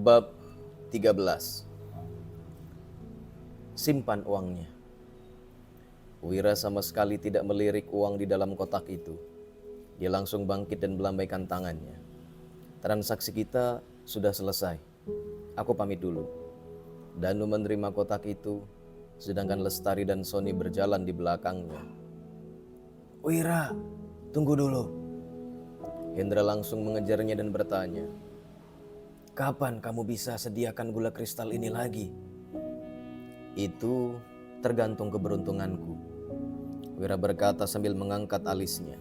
Bab 13. Simpan uangnya. Wira sama sekali tidak melirik uang di dalam kotak itu. Dia langsung bangkit dan melambaikan tangannya. Transaksi kita sudah selesai. Aku pamit dulu. Danu menerima kotak itu, sedangkan Lestari dan Sony berjalan di belakangnya. Wira, tunggu dulu. Hendra langsung mengejarnya dan bertanya, kapan kamu bisa sediakan gula kristal ini lagi? Itu tergantung keberuntunganku, Wira berkata sambil mengangkat alisnya.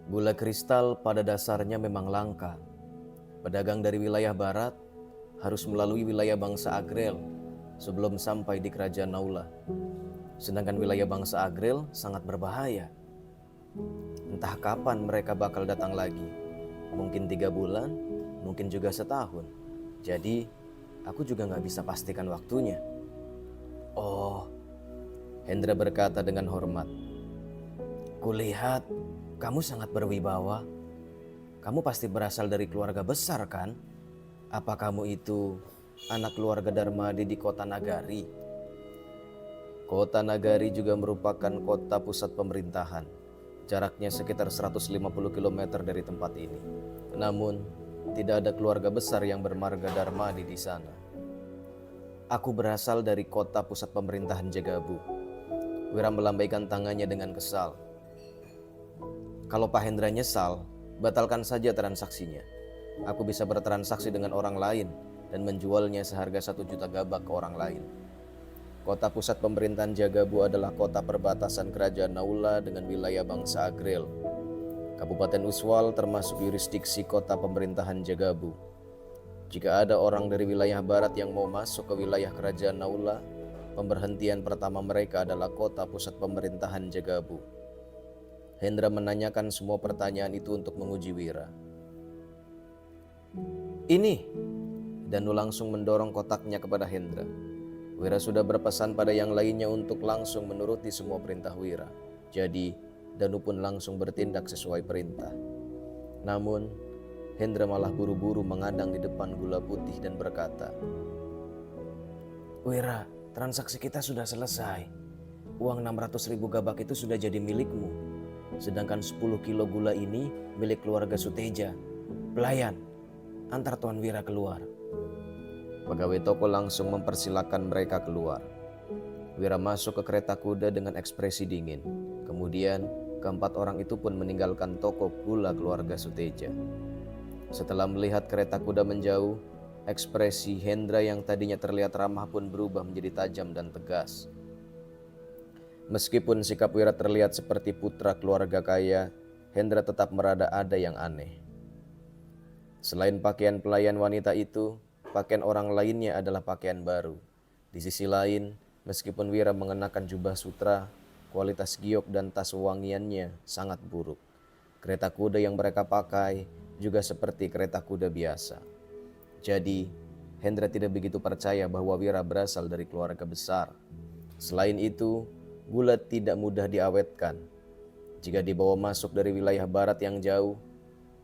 Gula kristal pada dasarnya memang langka. Pedagang dari wilayah barat harus melalui wilayah bangsa Agrel sebelum sampai di kerajaan Naula. Sedangkan wilayah bangsa Agrel sangat berbahaya. Entah kapan mereka bakal datang lagi. Mungkin 3 bulan, mungkin juga setahun. Jadi aku juga gak bisa pastikan waktunya. Oh, Hendra berkata dengan hormat. Kulihat kamu sangat berwibawa. Kamu pasti berasal dari keluarga besar kan? Apa kamu itu anak keluarga Darmadi di kota Nagari? Kota Nagari juga merupakan kota pusat pemerintahan. Jaraknya sekitar 150 km dari tempat ini. Namun, tidak ada keluarga besar yang bermarga Darmadi di sana. Aku berasal dari kota pusat pemerintahan Jagabu. Wira melambaikan tangannya dengan kesal. Kalau Pak Hendra nyesal, batalkan saja transaksinya. Aku bisa bertransaksi dengan orang lain dan menjualnya seharga 1 juta gabak ke orang lain. Kota pusat pemerintahan Jagabu adalah kota perbatasan kerajaan Naula dengan wilayah bangsa Agrel. Kabupaten Uswal termasuk yurisdiksi kota pemerintahan Jagabu. Jika ada orang dari wilayah barat yang mau masuk ke wilayah kerajaan Naula, pemberhentian pertama mereka adalah kota pusat pemerintahan Jagabu. Hendra menanyakan semua pertanyaan itu untuk menguji Wira. Ini, Danu langsung mendorong kotaknya kepada Hendra. Wira sudah berpesan pada yang lainnya untuk langsung menuruti semua perintah Wira. Jadi, Danu pun langsung bertindak sesuai perintah. Namun, Hendra malah buru-buru mengadang di depan gula putih dan berkata, Wira, transaksi kita sudah selesai. Uang 600.000 gabak itu sudah jadi milikmu. Sedangkan 10 kilo gula ini milik keluarga Suteja. Pelayan, antar Tuan Wira keluar. Pegawai toko langsung mempersilahkan mereka keluar. Wira masuk ke kereta kuda dengan ekspresi dingin. Kemudian, keempat orang itu pun meninggalkan toko gula keluarga Suteja. Setelah melihat kereta kuda menjauh, ekspresi Hendra yang tadinya terlihat ramah pun berubah menjadi tajam dan tegas. Meskipun sikap Wira terlihat seperti putra keluarga kaya, Hendra tetap merada ada yang aneh. Selain pakaian pelayan wanita itu, pakaian orang lainnya adalah pakaian baru. Di sisi lain, meskipun Wira mengenakan jubah sutra, kualitas giok dan tas wangiannya sangat buruk. Kereta kuda yang mereka pakai juga seperti kereta kuda biasa. Jadi, Hendra tidak begitu percaya bahwa Wira berasal dari keluarga besar. Selain itu, gula tidak mudah diawetkan. Jika dibawa masuk dari wilayah barat yang jauh,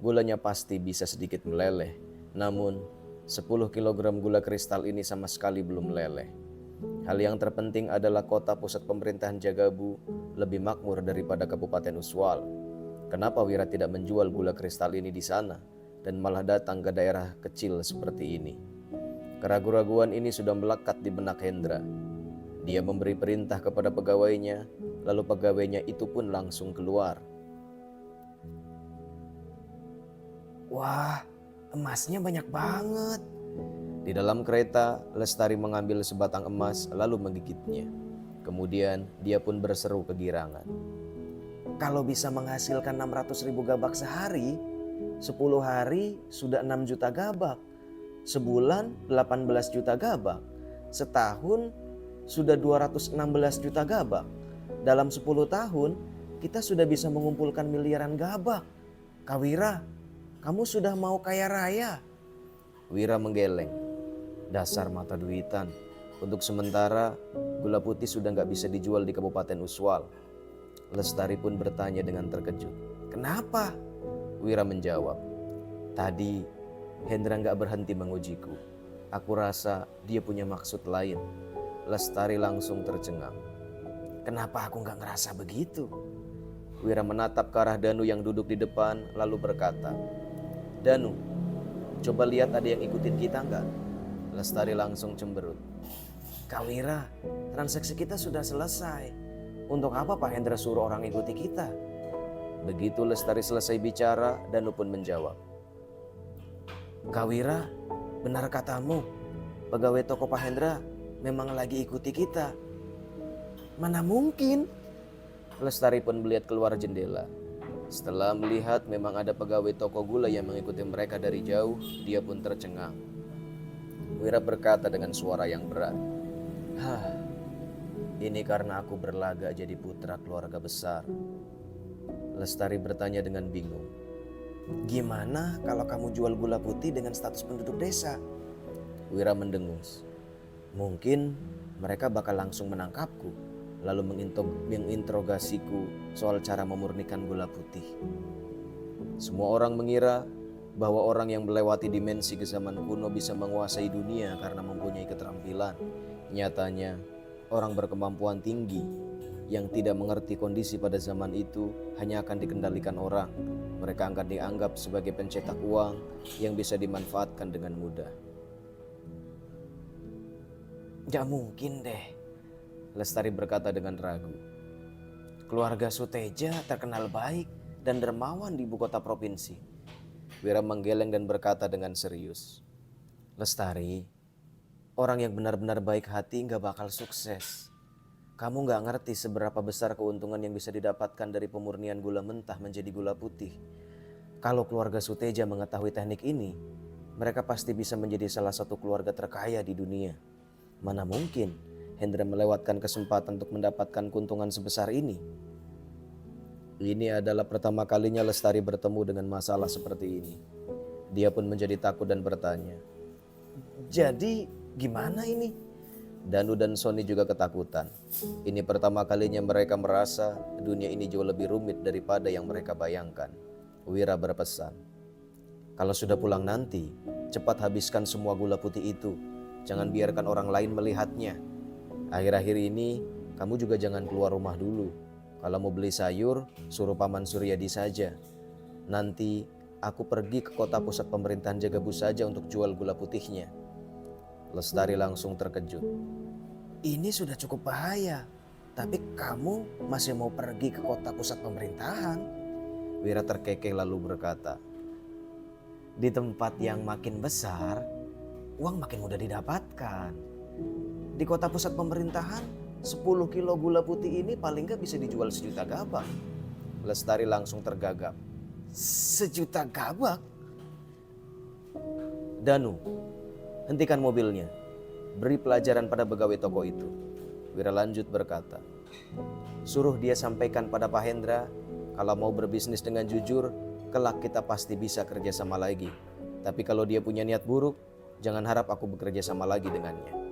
gulanya pasti bisa sedikit meleleh. Namun, 10 kg gula kristal ini sama sekali belum meleleh. Hal yang terpenting adalah kota pusat pemerintahan Jagabu lebih makmur daripada Kabupaten Uswal. Kenapa Wira tidak menjual gula kristal ini di sana dan malah datang ke daerah kecil seperti ini? Keraguan-raguan ini sudah melekat di benak Hendra. Dia memberi perintah kepada pegawainya, lalu pegawainya itu pun langsung keluar. Wah, emasnya banyak banget. Di dalam kereta, Lestari mengambil sebatang emas lalu menggigitnya. Kemudian dia pun berseru kegirangan. Kalau bisa menghasilkan 600.000 gabak sehari, 10 hari sudah 6 juta gabak. Sebulan 18 juta gabak. Setahun sudah 216 juta gabak. Dalam 10 tahun kita sudah bisa mengumpulkan miliaran gabak. Kak Wira, kamu sudah mau kaya raya. Wira menggeleng. Dasar mata duitan. Untuk sementara gula putih sudah gak bisa dijual di Kabupaten Uswal. Lestari pun bertanya dengan terkejut. Kenapa? Wira menjawab. Tadi Hendra nggak berhenti mengujiku. Aku rasa dia punya maksud lain. Lestari langsung tercengang. Kenapa aku nggak ngerasa begitu? Wira menatap ke arah Danu yang duduk di depan lalu berkata, Danu, coba lihat ada yang ikutin kita nggak? Lestari langsung cemberut. Kak Wira, transaksi kita sudah selesai. Untuk apa Pak Hendra suruh orang ikuti kita? Begitu Lestari selesai bicara, Danu pun menjawab. Kak Wira, benar katamu, pegawai toko Pak Hendra memang lagi ikuti kita. Mana mungkin? Lestari pun melihat keluar jendela. Setelah melihat memang ada pegawai toko gula yang mengikuti mereka dari jauh, dia pun tercengang. Wira berkata dengan suara yang berat. Ini karena aku berlaga jadi putra keluarga besar. Lestari bertanya dengan bingung. Gimana kalau kamu jual gula putih dengan status penduduk desa? Wira mendengus. Mungkin mereka bakal langsung menangkapku, lalu menginterogasiku soal cara memurnikan gula putih. Semua orang mengira bahwa orang yang melewati dimensi ke zaman kuno bisa menguasai dunia karena mempunyai keterampilan. Nyatanya, orang berkemampuan tinggi yang tidak mengerti kondisi pada zaman itu hanya akan dikendalikan orang. Mereka akan dianggap sebagai pencetak uang yang bisa dimanfaatkan dengan mudah. Gak mungkin deh, Lestari berkata dengan ragu. Keluarga Suteja terkenal baik dan dermawan di ibu kota provinsi. Wira menggeleng dan berkata dengan serius. Lestari, orang yang benar-benar baik hati gak bakal sukses. Kamu gak ngerti seberapa besar keuntungan yang bisa didapatkan dari pemurnian gula mentah menjadi gula putih. Kalau keluarga Suteja mengetahui teknik ini, mereka pasti bisa menjadi salah satu keluarga terkaya di dunia. Mana mungkin Hendra melewatkan kesempatan untuk mendapatkan keuntungan sebesar ini. Ini adalah pertama kalinya Lestari bertemu dengan masalah seperti ini. Dia pun menjadi takut dan bertanya, jadi gimana ini? Danu dan Sony juga ketakutan. Ini pertama kalinya mereka merasa dunia ini jauh lebih rumit daripada yang mereka bayangkan. Wira berpesan, kalau sudah pulang nanti, cepat habiskan semua gula putih itu. Jangan biarkan orang lain melihatnya. Akhir-akhir ini, kamu juga jangan keluar rumah dulu. Kalau mau beli sayur, suruh Paman Suryadi saja. Nanti aku pergi ke kota pusat pemerintahan Jagabu saja untuk jual gula putihnya. Lestari langsung terkejut. Ini sudah cukup bahaya, tapi kamu masih mau pergi ke kota pusat pemerintahan? Wira terkekeh lalu berkata, di tempat yang makin besar, uang makin mudah didapatkan. Di kota pusat pemerintahan, 10 kilo gula putih ini paling gak bisa dijual 1 juta gabak. Lestari langsung tergagap. 1 juta gabak? Danu, hentikan mobilnya. Beri pelajaran pada pegawai toko itu. Wira lanjut berkata, suruh dia sampaikan pada Pak Hendra, kalau mau berbisnis dengan jujur, kelak kita pasti bisa kerja sama lagi. Tapi kalau dia punya niat buruk, jangan harap aku bekerja sama lagi dengannya.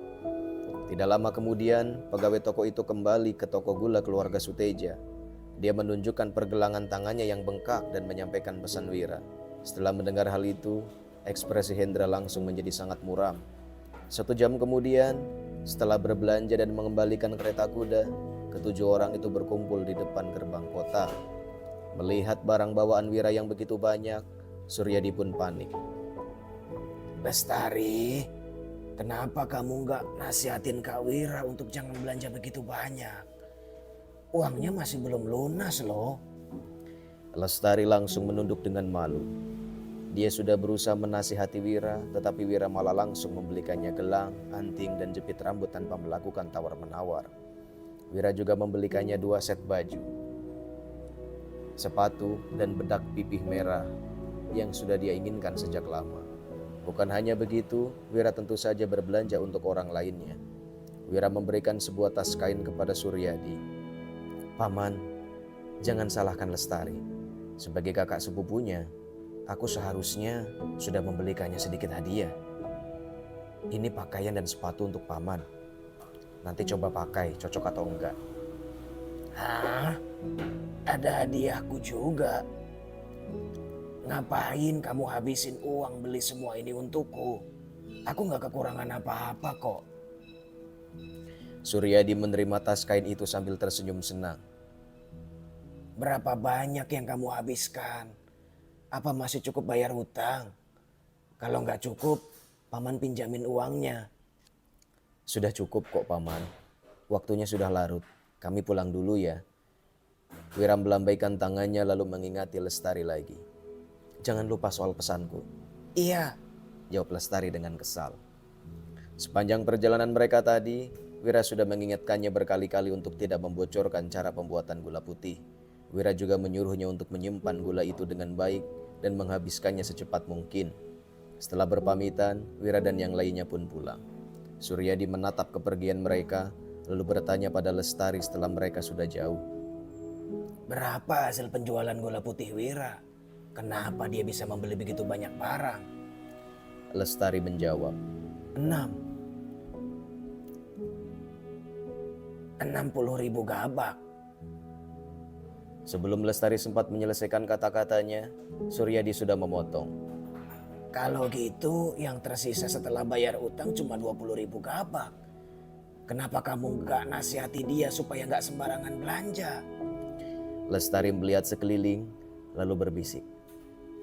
Tidak lama kemudian, pegawai toko itu kembali ke toko gula keluarga Suteja. Dia menunjukkan pergelangan tangannya yang bengkak dan menyampaikan pesan Wira. Setelah mendengar hal itu, ekspresi Hendra langsung menjadi sangat muram. 1 jam kemudian, setelah berbelanja dan mengembalikan kereta kuda, ke-7 orang itu berkumpul di depan gerbang kota. Melihat barang bawaan Wira yang begitu banyak, Suryadi pun panik. Lestari, kenapa kamu gak nasihatin Kak Wira untuk jangan belanja begitu banyak? Uangnya masih belum lunas loh. Lestari langsung menunduk dengan malu. Dia sudah berusaha menasihati Wira, tetapi Wira malah langsung membelikannya gelang, anting, dan jepit rambut tanpa melakukan tawar-menawar. Wira juga membelikannya 2 set baju, sepatu, dan bedak pipih merah yang sudah dia inginkan sejak lama. Bukan hanya begitu, Wira tentu saja berbelanja untuk orang lainnya. Wira memberikan sebuah tas kain kepada Suryadi. Paman, jangan salahkan Lestari. Sebagai kakak sepupunya, aku seharusnya sudah membelikannya sedikit hadiah. Ini pakaian dan sepatu untuk Paman. Nanti coba pakai, cocok atau enggak. Hah? Ada hadiahku juga? Ngapain kamu habisin uang beli semua ini untukku? Aku gak kekurangan apa-apa kok. Suryadi menerima tas kain itu sambil tersenyum senang. Berapa banyak yang kamu habiskan? Apa masih cukup bayar hutang? Kalau nggak cukup, paman pinjamin uangnya. Sudah cukup kok paman, waktunya sudah larut, kami pulang dulu ya. Wira melambaikan tangannya lalu mengingati Lestari lagi. Jangan lupa soal pesanku, Iya, jawab Lestari dengan kesal. Sepanjang perjalanan mereka tadi, Wira sudah mengingatkannya berkali-kali untuk tidak membocorkan cara pembuatan gula putih. Wira juga menyuruhnya untuk menyimpan gula itu dengan baik dan menghabiskannya secepat mungkin. Setelah berpamitan, Wira dan yang lainnya pun pulang. Suryadi menatap kepergian mereka, lalu bertanya pada Lestari setelah mereka sudah jauh. berapa hasil penjualan gula putih Wira? Kenapa dia bisa membeli begitu banyak barang? Lestari menjawab, 60.000 gabak. Sebelum Lestari sempat menyelesaikan kata-katanya, Suryadi sudah memotong. Kalau gitu yang tersisa setelah bayar utang cuma 20.000 gabak. Kenapa kamu gak nasihati dia supaya gak sembarangan belanja? Lestari melihat sekeliling, lalu berbisik.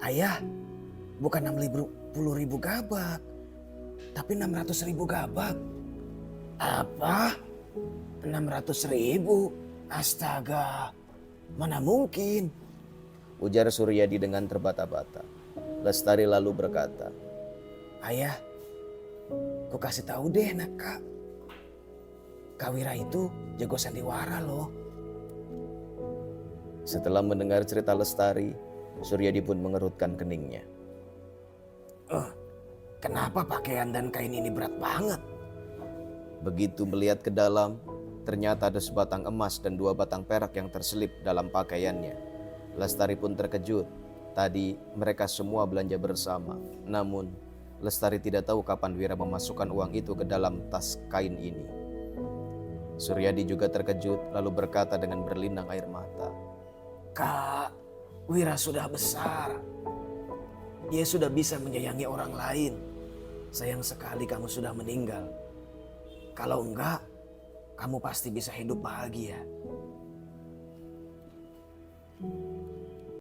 Ayah, bukan 60.000 gabak, tapi 600.000 gabak. Apa? 600.000? Astaga, mana mungkin? Ujar Suryadi dengan terbata-bata. Lestari lalu berkata, Ayah, ku kasih tahu deh nak kak. Kak Wira itu jago sandiwara loh. setelah mendengar cerita Lestari, Suryadi pun mengerutkan keningnya. Kenapa pakaian dan kain ini berat banget? Begitu melihat ke dalam, ternyata ada sebatang emas dan 2 batang perak yang terselip dalam pakaiannya. Lestari pun terkejut. Tadi mereka semua belanja bersama. Namun, Lestari tidak tahu kapan Wira memasukkan uang itu ke dalam tas kain ini. Suryadi juga terkejut lalu berkata dengan berlinang air mata. Kak, Wira sudah besar. Dia sudah bisa menyayangi orang lain. Sayang sekali kamu sudah meninggal. Kalau enggak, kamu pasti bisa hidup bahagia.